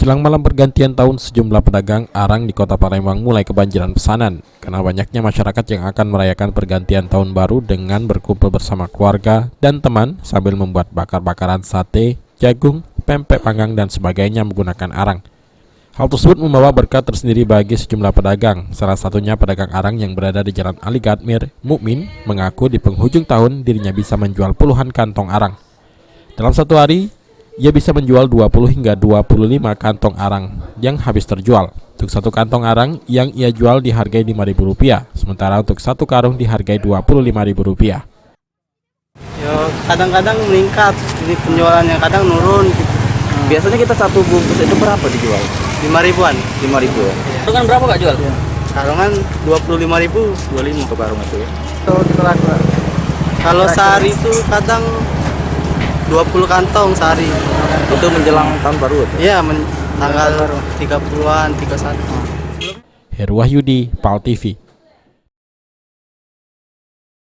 Menjelang malam pergantian tahun, sejumlah pedagang arang di kota Palembang mulai kebanjiran pesanan karena banyaknya masyarakat yang akan merayakan pergantian tahun baru dengan berkumpul bersama keluarga dan teman sambil membuat bakar-bakaran sate, jagung, pempek panggang, dan sebagainya menggunakan arang. Hal tersebut membawa berkah tersendiri bagi sejumlah pedagang. Salah satunya pedagang arang yang berada di Jalan Ali Gadmir, Mukmin, mengaku di penghujung tahun dirinya bisa menjual puluhan kantong arang. Dalam satu hari, ia bisa menjual 20 hingga 25 kantong arang yang habis terjual. Untuk satu kantong arang yang ia jual dihargai Rp5.000, sementara untuk satu karung dihargai Rp25.000. Ya, kadang-kadang meningkat, ini penjualannya kadang nurun gitu. Biasanya kita satu bungkus itu berapa dijual? 5.000-an. 5.000 ya? Itu kan berapa Kak jual? Ya. Karungan 25.000. 25 untuk karung itu ya? Kalau sehari itu kadang 20 kantong sehari. Itu menjelang tahun baru itu? Iya, tanggal 30-an, 31. Heru Wahyudi, PAL TV.